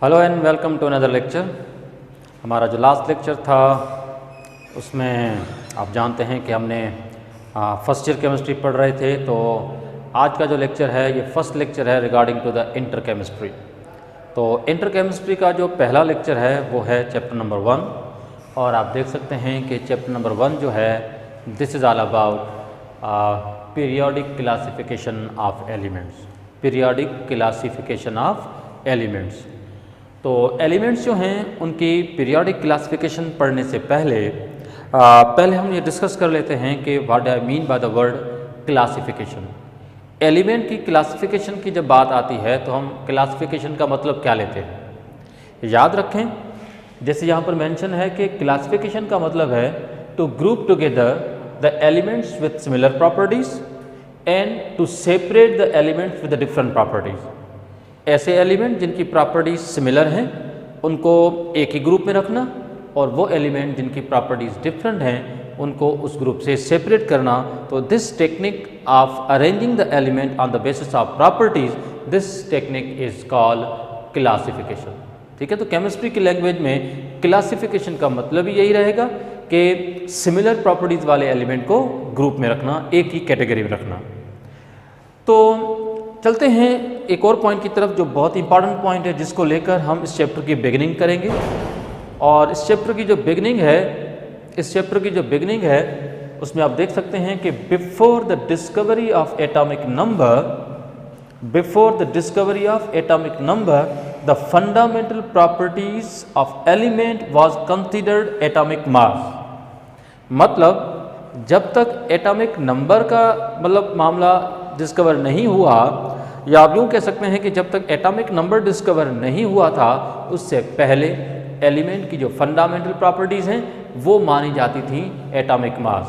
Hello and welcome to another lecture. हमारा जो last lecture था उसमें आप जानते हैं कि हमने फर्स्ट ईयर केमिस्ट्री पढ़ रहे थे। तो आज का जो लेक्चर है ये फर्स्ट लेक्चर है regarding to the inter chemistry. तो इंटर केमिस्ट्री का जो पहला लेक्चर है वो है चैप्टर नंबर 1 और आप देख सकते हैं कि चैप्टर नंबर 1 जो है this is all about periodic classification of elements. Periodic classification of elements. तो एलिमेंट्स जो हैं उनकी पीरियोडिक क्लासिफिकेशन पढ़ने से पहले हम ये डिस्कस कर लेते हैं कि what I mean by the word classification. Element की क्लासिफिकेशन की जब बात आती है तो हम क्लासिफिकेशन का मतलब क्या लेते हैं याद रखें। जैसे यहाँ पर मेंशन है कि क्लासिफिकेशन का मतलब है to group together the elements with similar properties and to separate the elements with the different properties. ऐसे एलिमेंट जिनकी प्रॉपर्टीज सिमिलर हैं उनको एक ही ग्रुप में रखना और वो एलिमेंट जिनकी प्रॉपर्टीज डिफरेंट हैं उनको उस ग्रुप से सेपरेट करना। तो this technique of arranging the element on the basis of properties, this technique is called classification. ठीक है, तो केमिस्ट्री की लैंग्वेज में क्लासिफिकेशन का मतलब ही यही रहेगा कि सिमिलर प्रॉपर्टीज वाले एलिमेंट को ग्रुप में रखना, एक ही कैटेगरी में रखना। तो चलते हैं एक और पॉइंट की तरफ जो बहुत इंपॉर्टेंट पॉइंट है जिसको लेकर हम इस चैप्टर की बिगिनिंग करेंगे। और इस चैप्टर की जो बिगिनिंग है उसमें आप देख सकते हैं कि before the discovery of atomic number the fundamental properties of element was considered atomic mass. मतलब जब तक एटॉमिक नंबर का मामला डिस्कवर नहीं हुआ, या आप यूँ कह सकते हैं कि जब तक एटॉमिक नंबर डिस्कवर नहीं हुआ था उससे पहले एलिमेंट की जो फंडामेंटल प्रॉपर्टीज़ हैं वो मानी जाती थी एटॉमिक मास।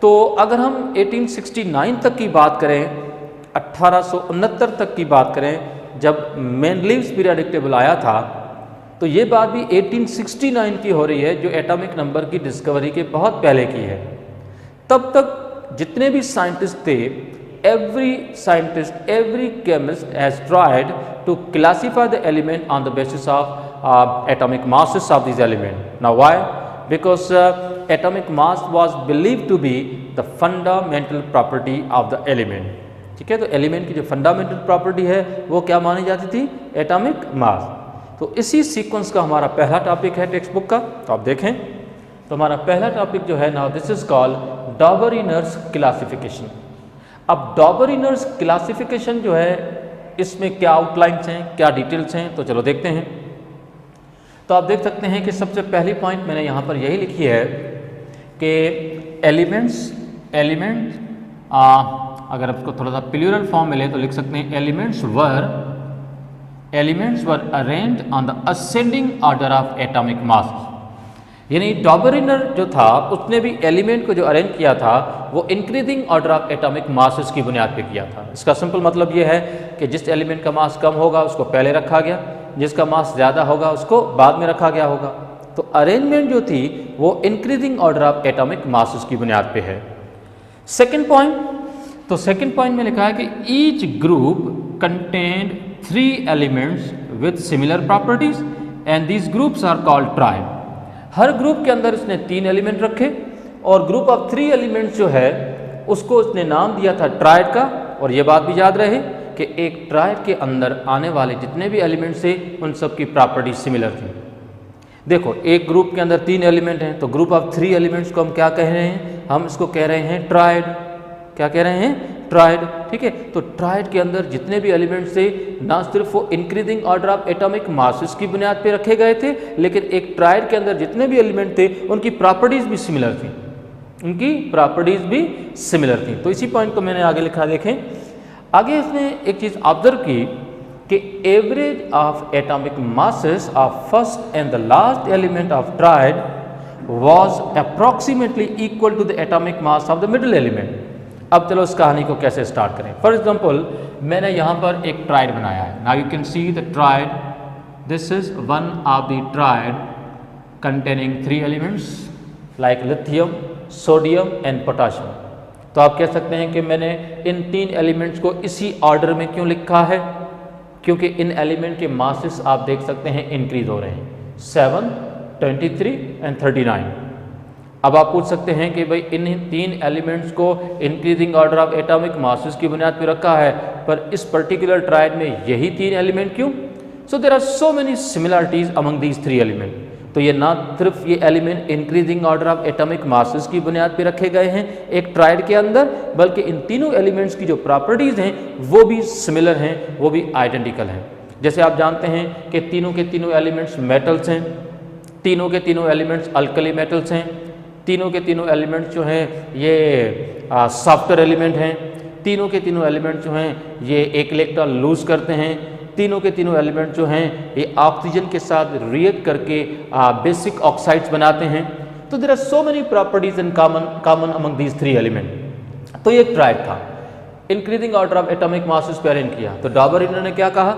तो अगर हम 1869 तक की बात करें, 1869 तक की बात करें जब मेंडलीव्स पीरियोडिक टेबल आया था, तो ये बात भी 1869 की हो रही है जो एटॉमिक नंबर की डिस्कवरी के बहुत पहले की है। तब तक जितने भी साइंटिस्ट थे, every chemist has tried to classify the element on the basis of atomic masses of these elements. Now why? Because atomic mass was believed to be the fundamental property of the element. ठीक है, तो element की जो fundamental property है वो क्या मानी जाती थी? Atomic mass. तो इसी सीक्वेंस का हमारा पहला टॉपिक है टेक्स्ट बुक का। तो आप देखें तो हमारा पहला टॉपिक जो है, now this is called Dobereiner's classification. अब डॉबरिनर्स क्लासिफिकेशन जो है इसमें क्या आउटलाइंस हैं, क्या डिटेल्स हैं, तो चलो देखते हैं। तो आप देख सकते हैं कि सबसे पहली पॉइंट मैंने यहाँ पर यही लिखी है कि एलिमेंट्स अगर आपको थोड़ा सा प्लूरल फॉर्म मिले तो लिख सकते हैं elements were arranged on the ascending order of atomic mass. यानी डॉबरिनर जो था उसने भी एलिमेंट को जो अरेंज किया था वो increasing order of atomic masses की बुनियाद पे किया था। इसका सिंपल मतलब ये है कि जिस एलिमेंट का मास कम होगा उसको पहले रखा गया, जिसका मास ज़्यादा होगा उसको बाद में रखा गया होगा। तो अरेंजमेंट जो थी वो increasing order of atomic masses की बुनियाद पे है। सेकेंड पॉइंट में लिखा है कि each group contained 3 elements with similar properties and these groups are called triad. हर ग्रुप के अंदर इसने 3 एलिमेंट रखे और ग्रुप ऑफ 3 एलिमेंट्स जो है उसको इसने नाम दिया था ट्राइड का। और ये बात भी याद रहे कि एक ट्राइड के अंदर आने वाले जितने भी एलिमेंट्स थे उन सब की प्रॉपर्टी सिमिलर थी। देखो एक ग्रुप के अंदर 3 एलिमेंट हैं तो ग्रुप ऑफ 3 एलिमेंट्स को हम क्या कह रहे हैं? हम इसको कह रहे हैं ट्राइड। क्या कह रहे हैं? ट्राइड। ठीक है, तो ट्राइड के अंदर जितने भी एलिमेंट्स थे ना सिर्फ वो increasing order of atomic masses की बुनियाद पे रखे गए थे, लेकिन एक ट्राइड के अंदर जितने भी एलिमेंट थे उनकी प्रॉपर्टीज भी सिमिलर थी। तो इसी पॉइंट को मैंने आगे लिखा। देखें आगे इसने एक चीज़ ऑब्जर्व की कि average of atomic masses of first and the last element of triad was approximately equal to the atomic mass of the middle element. अब चलो इस कहानी को कैसे स्टार्ट करें। फॉर एग्जाम्पल मैंने यहाँ पर एक ट्राइड बनाया है। Now you can see the tried, this is one of the tried containing 3 elements like lithium, sodium and potassium. तो आप कह सकते हैं कि मैंने इन 3 एलिमेंट्स को इसी ऑर्डर में क्यों लिखा है? क्योंकि इन एलिमेंट के मासेस आप देख सकते हैं इंक्रीज हो रहे हैं 7, 23 एंड 39। अब आप पूछ सकते हैं कि भाई इन 3 एलिमेंट्स को increasing order of atomic masses की बुनियाद पर रखा है, पर इस पर्टिकुलर ट्रायड में यही 3 एलिमेंट क्यों? So there are so many similarities among these 3 element. तो ये ना सिर्फ ये element increasing order of atomic masses की बुनियाद पर रखे गए हैं एक ट्रायड के अंदर, बल्कि इन तीनों एलिमेंट्स की जो प्रॉपर्टीज़ हैं वो भी सिमिलर हैं, वो भी आइडेंटिकल हैं। जैसे आप जानते हैं कि तीनों के तीनों एलिमेंट्स मेटल्स हैं, तीनों के तीनों एलिमेंट्स अल्कली मेटल्स हैं, तीनों के तीनों एलिमेंट्स जो हैं ये सॉफ्टवेयर एलिमेंट हैं, तीनों के तीनों एलिमेंट्स जो हैं ये एक इलेक्ट्रॉन लूज करते हैं, तीनों के तीनों एलिमेंट जो हैं ये ऑक्सीजन के साथ रिएक्ट करके बेसिक ऑक्साइड्स बनाते हैं। तो there are so many properties in common among these 3 element. तो ये एक ट्रायड था, increasing order of atomic masses पे अरेंज किया। तो डाबरिनर ने क्या कहा?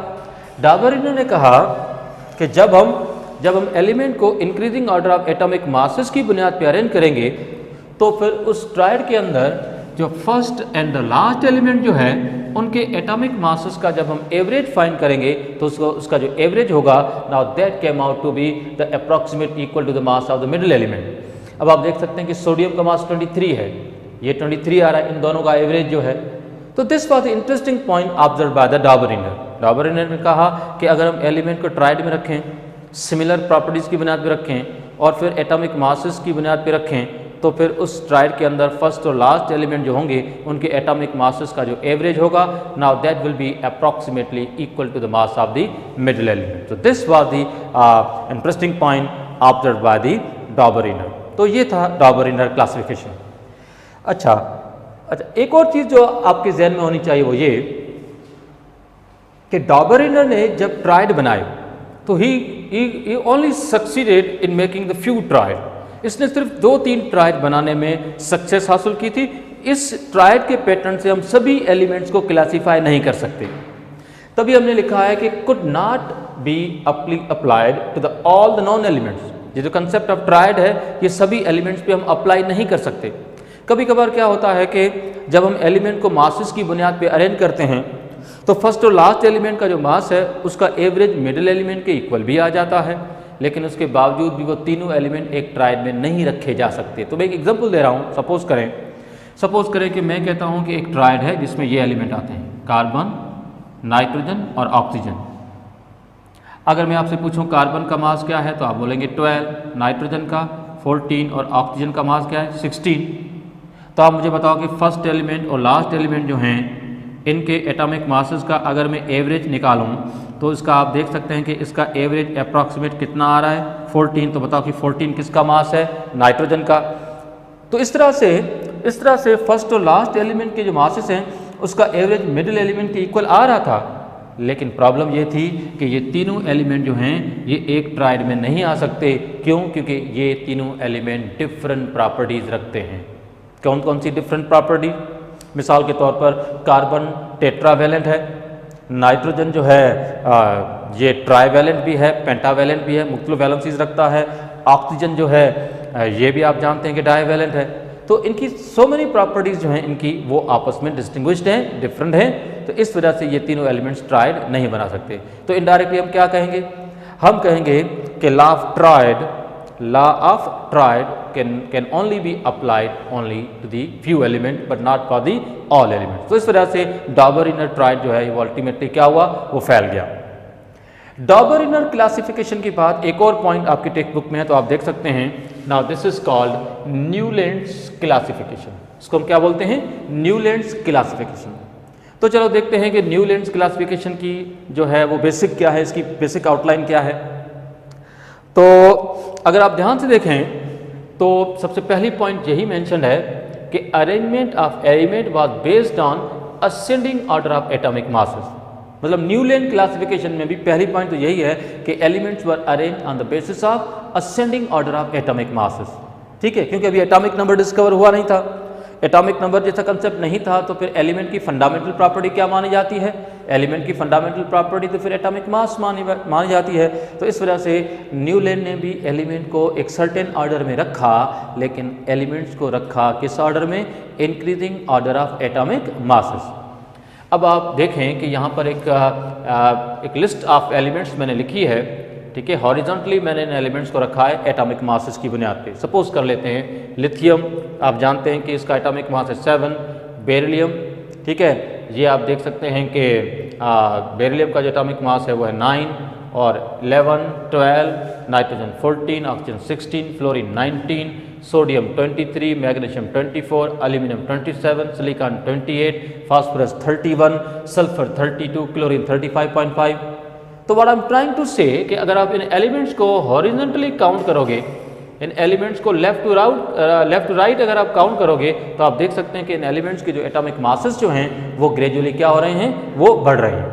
डाबरिनर ने कहा कि जब हम एलिमेंट को increasing order of atomic masses की बुनियाद पे अरेंज करेंगे तो फिर उस ट्रायड के अंदर जो first and the last element जो है उनके एटॉमिक मासेस का जब हम एवरेज फाइंड करेंगे तो उसका जो एवरेज होगा, now that came out to be the approximate equal to the mass of the middle element. अब आप देख सकते हैं कि सोडियम का मास 23 है, ये 23 आ रहा है, इन दोनों का एवरेज जो है। तो this was the interesting point observe by the Dobereiner. Dobereiner ने कहा कि अगर हम एलिमेंट को ट्रायड में रखें, सिमिलर प्रॉपर्टीज़ की बुनियाद पर रखें और फिर एटॉमिक मासेस की बुनियाद पर रखें, तो फिर उस ट्रायड के अंदर फर्स्ट और लास्ट एलिमेंट जो होंगे उनके एटॉमिक मासेस का जो एवरेज होगा, now that will be approximately equal to the mass of the middle element. So this was the interesting point observed by the Dobereiner. तो ये था डाबरिनर क्लासिफिकेशन। अच्छा, एक और चीज़ जो आपके जहन में होनी चाहिए वो ये कि डाबरिनर ने जब ट्रायड बनाए तो he only succeeded in making the few triad. इसने सिर्फ 2-3 ट्रायड बनाने में सक्सेस हासिल की थी। इस ट्रायड के पैटर्न से हम सभी एलिमेंट्स को क्लासीफाई नहीं कर सकते। तभी हमने लिखा है कि could not be applied to the all the non elements. ये जो कंसेप्ट ऑफ ट्रायड है ये सभी एलिमेंट्स पे हम अप्लाई नहीं कर सकते। कभी कभार क्या होता है कि जब हम एलिमेंट को मासेस की बुनियाद पे अरेंज करते हैं तो फर्स्ट और लास्ट एलिमेंट का जो मास है उसका एवरेज मिडिल एलिमेंट के इक्वल भी आ जाता है, लेकिन उसके बावजूद भी वो तीनों एलिमेंट एक ट्रायड में नहीं रखे जा सकते। तो मैं एक एग्जांपल दे रहा हूँ। सपोज करें कि मैं कहता हूँ कि एक ट्रायड है जिसमें ये एलिमेंट आते हैं, कार्बन, नाइट्रोजन और ऑक्सीजन। अगर मैं आपसे पूछूं कार्बन का मास क्या है तो आप बोलेंगे 12, नाइट्रोजन का 14 और ऑक्सीजन का मास क्या है 16। तो आप मुझे बताओ कि फर्स्ट एलिमेंट और लास्ट एलिमेंट जो हैं इनके एटॉमिक मासेस का अगर मैं एवरेज निकालूं तो इसका आप देख सकते हैं कि इसका एवरेज अप्रॉक्सीमेट कितना आ रहा है 14। तो बताओ कि 14 किसका मास है? नाइट्रोजन का। तो इस तरह से फर्स्ट और लास्ट एलिमेंट के जो मासेस हैं उसका एवरेज मिडिल एलिमेंट के इक्वल आ रहा था, लेकिन प्रॉब्लम ये थी कि ये तीनों एलिमेंट जो हैं ये एक ट्रायड में नहीं आ सकते। क्यों? क्योंकि ये तीनों एलिमेंट डिफरेंट प्रॉपर्टीज़ रखते हैं। कौन कौन सी डिफरेंट प्रॉपर्टी? मिसाल के तौर पर कार्बन टेट्रावैलेंट है, नाइट्रोजन जो है ये ट्राईवैलेंट भी है, पेंटावैलेंट भी है, मुख्तलिफ वैलेंसीज रखता है। ऑक्सीजन जो है ये भी आप जानते हैं कि डाईवैलेंट है। तो इनकी सो मेनी प्रॉपर्टीज़ जो हैं इनकी वो आपस में डिस्टिंग्विश्ड हैं, डिफरेंट हैं। तो इस वजह से ये तीनों एलिमेंट्स ट्रायड नहीं बना सकते। तो इनडायरेक्टली हम क्या कहेंगे? हम कहेंगे कि law of triad can only be applied only to the few element but not for the all elements. तो इस वजह से डाबरिनर ट्रायड जो है वो अल्टीमेटली क्या हुआ? वो फैल गया। डाबरिनर क्लासिफिकेशन के बाद एक और पॉइंट आपकी टेक्स्ट बुक में है, तो आप देख सकते हैं। Now this is called Newlands classification. इसको हम क्या बोलते हैं? Newlands classification. तो चलो देखते हैं कि न्यूलैंड्स क्लासिफिकेशन की जो है वो बेसिक क्या है, इसकी बेसिक आउटलाइन क्या है। तो अगर आप ध्यान से देखें तो सबसे पहली पॉइंट यही मेंशन है कि arrangement of element was based on ascending order of atomic masses. मतलब न्यूलैंड क्लासिफिकेशन में भी पहली पॉइंट तो यही है कि elements were arrange on the basis of ascending order of atomic masses. ठीक है, क्योंकि अभी एटॉमिक नंबर डिस्कवर हुआ नहीं था, एटॉमिक नंबर जैसा कंसेप्ट नहीं था, तो फिर एलिमेंट की फंडामेंटल प्रॉपर्टी क्या मानी जाती है? एलिमेंट की फंडामेंटल प्रॉपर्टी तो फिर एटॉमिक मास मानी जाती है। तो इस वजह से न्यूलैंड ने भी एलिमेंट को एक सर्टेन ऑर्डर में रखा, लेकिन एलिमेंट्स को रखा किस ऑर्डर में? Increasing order of atomic masses. अब आप देखें कि यहाँ पर एक लिस्ट ऑफ एलिमेंट्स मैंने लिखी है, ठीक है। हॉरिजॉन्टली मैंने इन एलिमेंट्स को रखा है एटॉमिक मासेस की बुनियाद पे। सपोज कर लेते हैं लिथियम, आप जानते हैं कि इसका एटॉमिक मास है 7, बेरिलियम, ठीक है, ये आप देख सकते हैं कि बेरिलियम का जो एटॉमिक मास है वो है 9 और 11, 12, nitrogen 14, oxygen 16, fluorine 19, sodium 23, magnesium 24, aluminium 27, silicon 28, phosphorus 31, sulphur 32, chlorine 35.5। तो what I am trying to say कि अगर आप इन एलिमेंट्स को हॉरिजॉन्टली काउंट करोगे, इन एलिमेंट्स को लेफ्ट टू राइट अगर आप काउंट करोगे तो आप देख सकते हैं कि इन एलिमेंट्स के जो एटॉमिक मासेस जो हैं वो ग्रेजुअली क्या हो रहे हैं, वो बढ़ रहे हैं,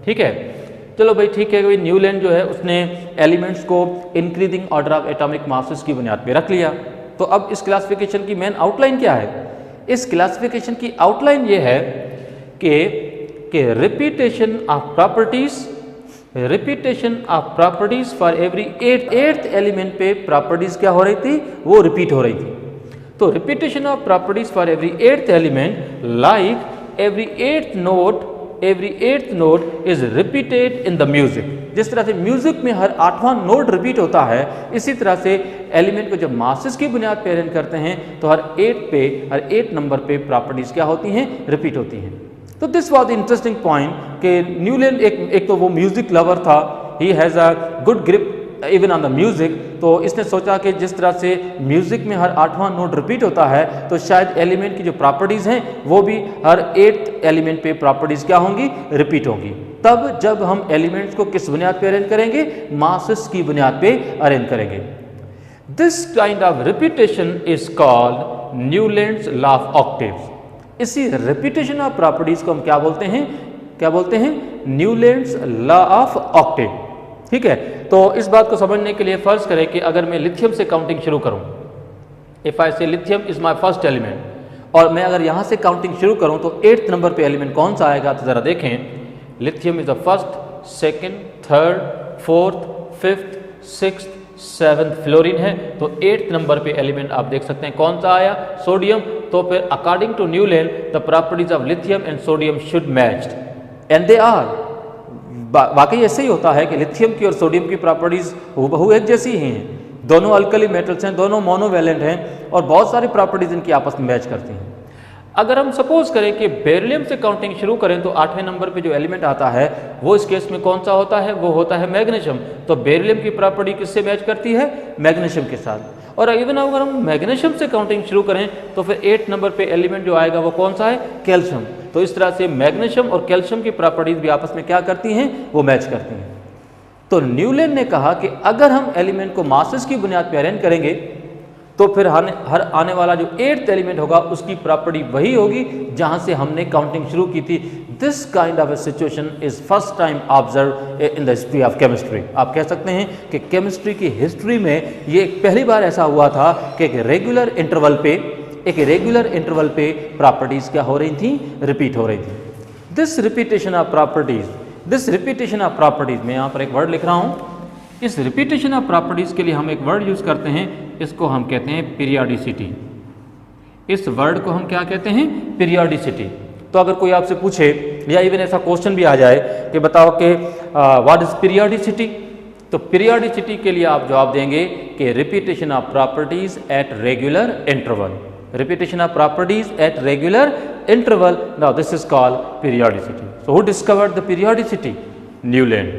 ठीक है। चलो भाई ठीक है, भाई न्यूलैंड जो है उसने एलिमेंट्स को increasing order of atomic masses की बुनियाद पे रख लिया। तो अब इस क्लासिफिकेशन की मेन आउटलाइन क्या है? इस क्लासिफिकेशन की आउटलाइन ये है कि repetition of properties for every eighth element पे प्रॉपर्टीज क्या हो रही थी, वो रिपीट हो रही थी। तो repetition of properties for every eighth element like every eighth note is repeated in the music. जिस तरह से म्यूजिक में हर 8वां नोट रिपीट होता है, इसी तरह से एलिमेंट को जब मासेस की बुनियाद पे अरेंज करते हैं तो हर 8 नंबर पे प्रॉपर्टीज क्या होती हैं, रिपीट होती हैं। तो दिस वॉज इंटरेस्टिंग पॉइंट कि न्यूलैंड एक तो वो म्यूजिक लवर था, he has a good grip even on the music. तो इसने सोचा कि जिस तरह से म्यूजिक में हर 8वां नोट रिपीट होता है तो शायद एलिमेंट की जो प्रॉपर्टीज़ हैं वो भी हर 8th एलिमेंट पे प्रॉपर्टीज़ क्या होंगी, रिपीट होंगी। तब जब हम एलिमेंट्स को किस बुनियाद पे अरेंज करेंगे, मासेस की बुनियाद पे अरेंज करेंगे। This kind of repetition is called Newlands law of octaves. इसी रिपीटेशन ऑफ प्रॉपर्टीज को हम क्या बोलते हैं, न्यूलैंड्स लॉ ऑफ ऑक्टेव, ठीक है। तो इस बात को समझने के लिए फर्ज करें कि अगर मैं लिथियम से काउंटिंग शुरू करूं, इफ आई से lithium is my first element, और मैं अगर यहां से काउंटिंग शुरू करूं तो 8th नंबर पे एलिमेंट कौन सा आएगा, तो जरा देखें, lithium is the first, second, third, fourth, fifth, sixth, 7th fluorine है। तो 8th नंबर पे एलिमेंट आप देख सकते हैं कौन सा आया, सोडियम। तो फिर according to Newland the properties of lithium and sodium should matched and they are. वाकई ऐसे ही होता है कि लिथियम की और सोडियम की प्रॉपर्टीज हूबहू एक जैसी ही हैं, दोनों अल्कली मेटल्स हैं, दोनों मोनोवैलेंट हैं और बहुत सारी प्रॉपर्टीज इनकी आपस में मैच करती हैं। अगर हम सपोज करें कि बेरिलियम से काउंटिंग शुरू करें तो 8वें नंबर पे जो एलिमेंट आता है वो इस केस में कौन सा होता है, वो होता है मैग्नीशियम। तो बेरिलियम की प्रॉपर्टी किससे मैच करती है, मैग्नीशियम के साथ। और इवन अगर हम मैग्नीशियम से काउंटिंग शुरू करें तो फिर 8th नंबर पे एलिमेंट जो आएगा वो कौन सा है, कैल्शियम। तो इस तरह से मैग्नीशियम और कैल्शियम की प्रॉपर्टीज भी आपस में क्या करती हैं, वो मैच करती हैं। तो न्यूलैंड ने कहा कि अगर हम एलिमेंट को मासेस की बुनियाद पर अरेंज करेंगे तो फिर हर आने वाला जो 8th एलिमेंट होगा उसकी प्रॉपर्टी वही होगी जहां से हमने काउंटिंग शुरू की थी। This kind of A situation is first time observe in the history of chemistry. आप कह सकते हैं कि केमिस्ट्री की हिस्ट्री में ये पहली बार ऐसा हुआ था कि एक रेगुलर इंटरवल पे प्रॉपर्टीज क्या हो रही थी, रिपीट हो रही थी। दिस रिपीटेशन ऑफ प्रॉपर्टीज मैं यहाँ पर एक वर्ड लिख रहा हूँ। इस रिपीटेशन ऑफ प्रॉपर्टीज के लिए हम एक वर्ड यूज करते हैं, इसको हम कहते हैं पीरियोडिसिटी। इस वर्ड को हम क्या कहते हैं, पीरियोडिसिटी। तो अगर कोई आपसे पूछे या इवन ऐसा क्वेश्चन भी आ जाए कि बताओ कि व्हाट इज पीरियोडिसिटी, तो पीरियोडिसिटी के लिए आप जवाब देंगे कि repetition of properties at regular interval. Repetition of properties at regular interval, now this is called periodicity. So who discovered the periodicity, Newland.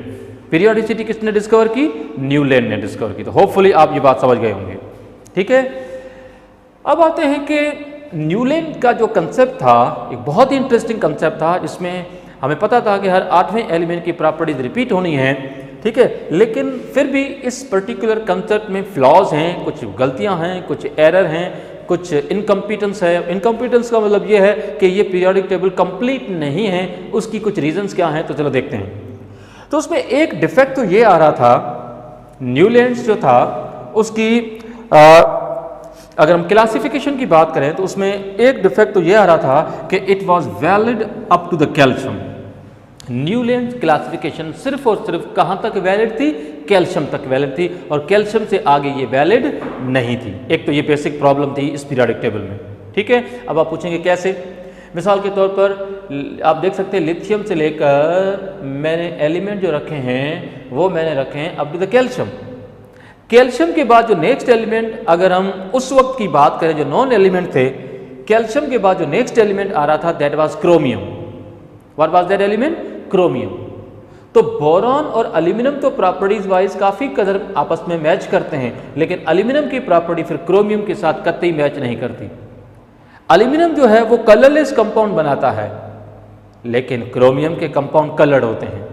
Periodicity किसने डिस्कवर की, न्यूलैंड ने डिस्कवर की। तो होपफुली आप ये बात समझ गए होंगे, ठीक है। अब आते हैं कि न्यूलैंड का जो कंसेप्ट था एक बहुत ही इंटरेस्टिंग कंसेप्ट था, जिसमें हमें पता था कि हर 8वें एलिमेंट की प्रॉपर्टीज रिपीट होनी है, ठीक है। लेकिन फिर भी इस पर्टिकुलर कंसेप्ट में फ्लॉज हैं, कुछ गलतियां हैं, कुछ एरर हैं, कुछ इनकम्पिटेंस है। इनकम्पिटेंस का मतलब ये है कि ये पीरियोडिक टेबल कंप्लीट नहीं है। उसकी कुछ रीजंस क्या हैं, तो चलो देखते हैं। तो उसमें एक डिफेक्ट तो ये आ रहा था, न्यूलैंड्स जो था उसकी अगर हम क्लासिफिकेशन की बात करें तो उसमें एक डिफेक्ट तो ये आ रहा था कि it was valid up to the calcium. Newlands classification सिर्फ और सिर्फ कहाँ तक वैलिड थी, कैल्शियम तक वैलिड थी, और कैल्शियम से आगे ये वैलिड नहीं थी। एक तो ये बेसिक प्रॉब्लम थी इस पीरियोडिक टेबल में, ठीक है। अब आप पूछेंगे कैसे। मिसाल के तौर पर आप देख सकते हैं लिथियम से लेकर मैंने एलिमेंट जो रखे हैं वो मैंने रखे हैं up to the calcium. Calcium के बाद जो नेक्स्ट एलिमेंट, अगर हम उस वक्त की बात करें जो नॉन एलिमेंट थे, कैल्शियम के बाद जो नेक्स्ट एलिमेंट आ रहा था that was chromium. What was that element? Chromium. तो बोरॉन और एल्यूमिनियम तो प्रॉपर्टीज वाइज काफी कदर आपस में मैच करते हैं, लेकिन एल्यूमिनियम की प्रॉपर्टी फिर क्रोमियम के साथ कतई मैच नहीं करती। एल्यूमिनियम जो है वो कलरलेस कंपाउंड बनाता है, लेकिन क्रोमियम के कंपाउंड कलर्ड होते हैं।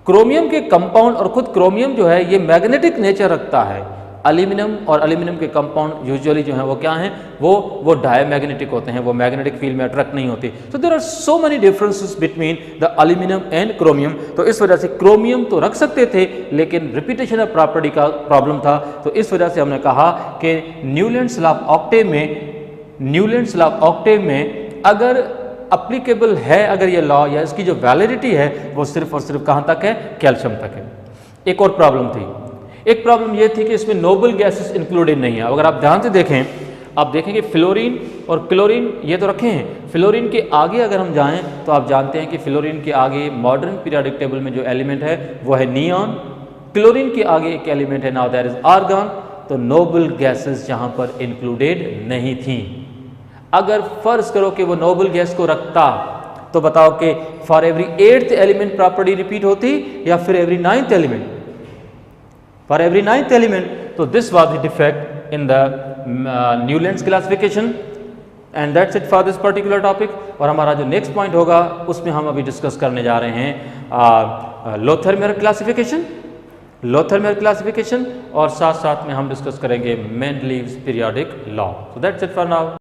क्रोमियम के कंपाउंड और खुद क्रोमियम जो है ये मैग्नेटिक नेचर रखता है। एल्यूमिनियम और एल्यूमिनियम के कंपाउंड यूजुअली जो है वो क्या हैं, वो डायमैग्नेटिक होते हैं, वो मैग्नेटिक फील्ड में अट्रैक्ट नहीं होते। तो there are so many differences between the aluminium and chromium. तो इस वजह से क्रोमियम तो रख सकते थे, लेकिन रिपीटेशन ऑफ प्रॉपर्टी का प्रॉब्लम था। तो इस वजह से हमने कहा कि न्यूलैंड्स लॉ ऑफ ऑक्टेव में अगर अप्लीकेबल है, अगर ये लॉ या इसकी जो वैलिडिटी है वो सिर्फ और सिर्फ कहाँ तक है? कैल्शियम तक है। एक और प्रॉब्लम थी, एक प्रॉब्लम ये थी कि इसमें नोबल गैसेस इंक्लूडेड नहीं है। अगर आप ध्यान से देखें, आप देखेंगे फ्लोरीन और क्लोरीन ये तो रखे हैं। फ्लोरीन के आगे अगर हम जाएं तो आप जानते हैं कि फ्लोरीन के आगे मॉडर्न पीरियोडिक टेबल में जो एलिमेंट है वो है नियॉन। क्लोरीन के आगे एक एलिमेंट है, नाउ दैट इज आर्गन। तो नोबल गैसेस जहां पर इंक्लूडेड नहीं थी। अगर फर्ज करो कि वो नोबल गैस को रखता तो बताओ कि for every 8th element property repeat होती या फिर every 9th element? For every 9th element. तो this was the defect in the Newlands classification and that's it for this particular topic. और हमारा जो नेक्स्ट पॉइंट होगा उसमें हम अभी डिस्कस करने जा रहे हैं लोथरमेयर क्लासिफिकेशन और साथ साथ में हम डिस्कस करेंगे Mendeleev's periodic law. So that's it for now.